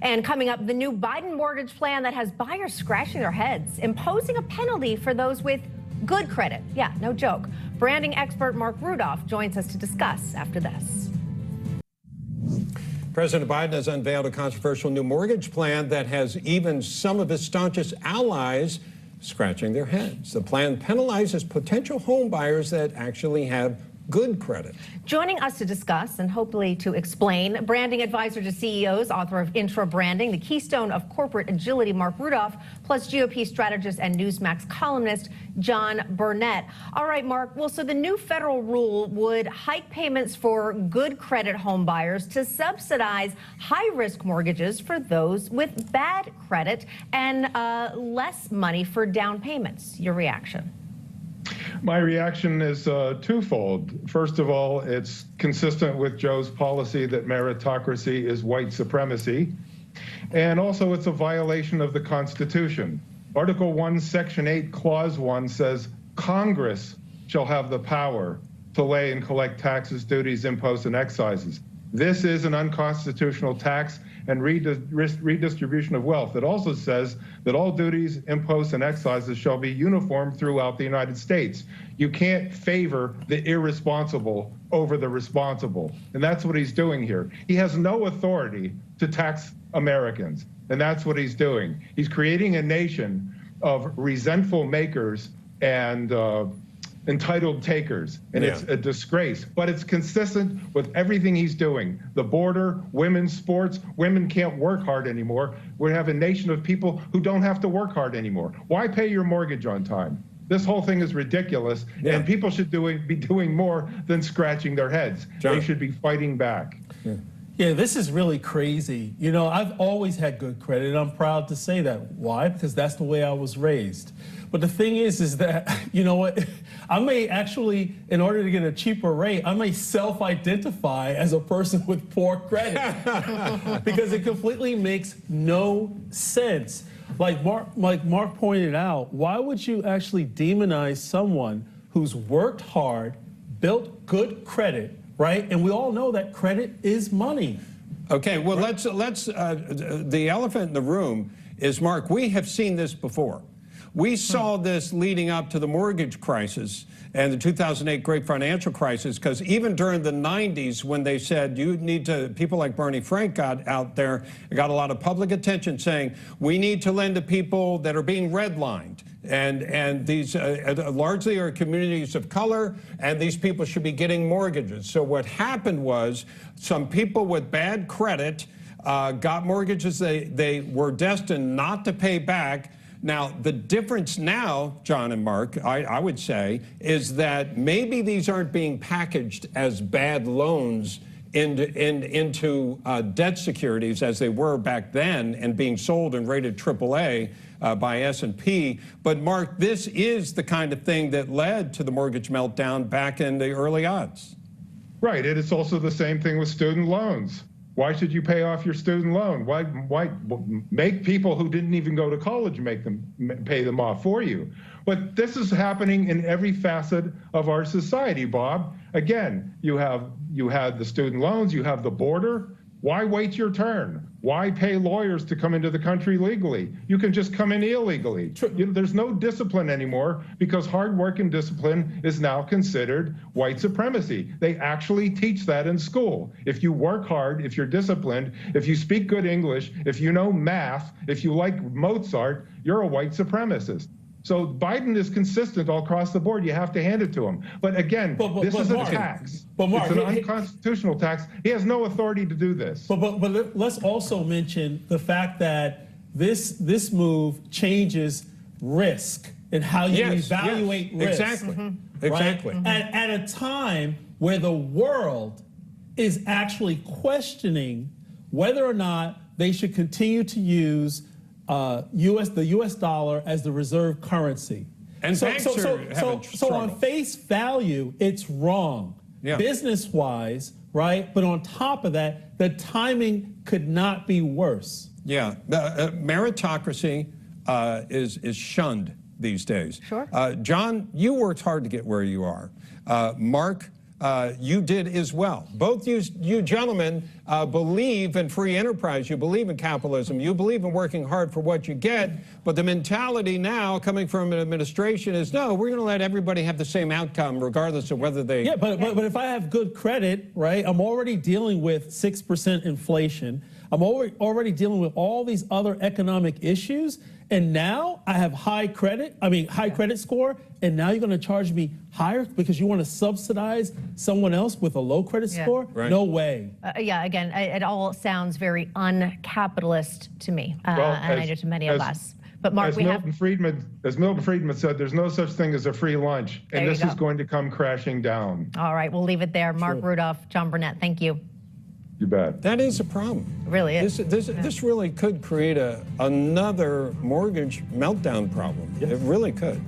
And coming up, the new Biden mortgage plan that has buyers scratching their heads, imposing a penalty for those with good credit. Yeah, no joke. Branding expert Marc Rudov joins us to discuss after this. President Biden has unveiled a controversial new mortgage plan that has even some of his staunchest allies scratching their heads. The plan penalizes potential home buyers that actually have good credit. Joining us to discuss and hopefully to explain, branding advisor to CEOs, author of Intra Branding, the keystone of corporate agility, Marc Rudov, plus GOP strategist and Newsmax columnist John Burnett. All right, Marc. Well, so the new federal rule would hike payments for good credit home buyers to subsidize high-risk mortgages for those with bad credit and less money for down payments. Your reaction? My reaction is twofold. First of all, it's consistent with Joe's policy that meritocracy is white supremacy. And also, it's a violation of the Constitution. Article 1, Section 8, Clause 1 says, Congress shall have the power to lay and collect taxes, duties, imposts, and excises. This is an unconstitutional tax and redistribution of wealth. It also says that all duties, imposts, and excises shall be uniform throughout the United States. You can't favor the irresponsible over the responsible. And that's what he's doing here. He has no authority to tax Americans. And that's what he's doing. He's creating a nation of resentful makers and entitled takers, and it's a disgrace. But it's consistent with everything he's doing. The border, women's sports, women can't work hard anymore. We have a nation of people who don't have to work hard anymore. Why pay your mortgage on time? This whole thing is ridiculous, and people should be doing more than scratching their heads. John. They should be fighting back. Yeah, this is really crazy. You know, I've always had good credit, and I'm proud to say that. Why? Because that's the way I was raised. But the thing is that, you know what, I may actually, in order to get a cheaper rate, I may self-identify as a person with poor credit because it completely makes no sense. Like Marc pointed out, why would you actually demonize someone who's worked hard, built good credit, right? And we all know that credit is money. Okay, well, right? let's the elephant in the room is, Marc, we have seen this before. We saw this leading up to the mortgage crisis and the 2008 great financial crisis, because even during the 90s, when they said you need to, people like Barney Frank got out there, got a lot of public attention saying, we need to lend to people that are being redlined. And these largely are communities of color, and these people should be getting mortgages. So what happened was some people with bad credit got mortgages they were destined not to pay back. Now, the difference now, John and Marc, I would say, is that maybe these aren't being packaged as bad loans into debt securities as they were back then and being sold and rated AAA by S&P. But, Marc, this is the kind of thing that led to the mortgage meltdown back in the early odds. Right. And it's also the same thing with student loans. Why should you pay off your student loan? Why make people who didn't even go to college pay them off for you? But this is happening in every facet of our society, Bob. Again, you had the student loans, you have the border. Why wait your turn? Why pay lawyers to come into the country legally? You can just come in illegally. There's no discipline anymore because hard work and discipline is now considered white supremacy. They actually teach that in school. If you work hard, if you're disciplined, if you speak good English, if you know math, if you like Mozart, you're a white supremacist. So Biden is consistent all across the board. You have to hand it to him. But again, this is a tax. It's an unconstitutional tax. He has no authority to do this. But let's also mention the fact that this move changes risk and how you evaluate risk. Exactly. Right? Exactly. At a time where the world is actually questioning whether or not they should continue to use the U.S. dollar as the reserve currency. And so on face value, it's wrong, business-wise, right? But on top of that, the timing could not be worse. Yeah, the meritocracy is shunned these days. Sure. John, you worked hard to get where you are. Marc, you did as well. Both you gentlemen believe in free enterprise. You believe in capitalism. You believe in working hard for what you get. But the mentality now coming from an administration is, no, we're going to let everybody have the same outcome regardless of whether they... Yeah, but if I have good credit, right, I'm already dealing with 6% inflation. I'm already dealing with all these other economic issues. And now I have high credit score, and now you're going to charge me higher because you want to subsidize someone else with a low credit score? Right. No way. Yeah, again, it all sounds very uncapitalist to me, and I know to many of us. But Marc, as Milton Friedman said, there's no such thing as a free lunch, and this is going to come crashing down. All right, we'll leave it there. Marc Rudov, John Burnett, thank you. You bet. That is a problem. It really is. This really could create another mortgage meltdown problem. Yes. It really could.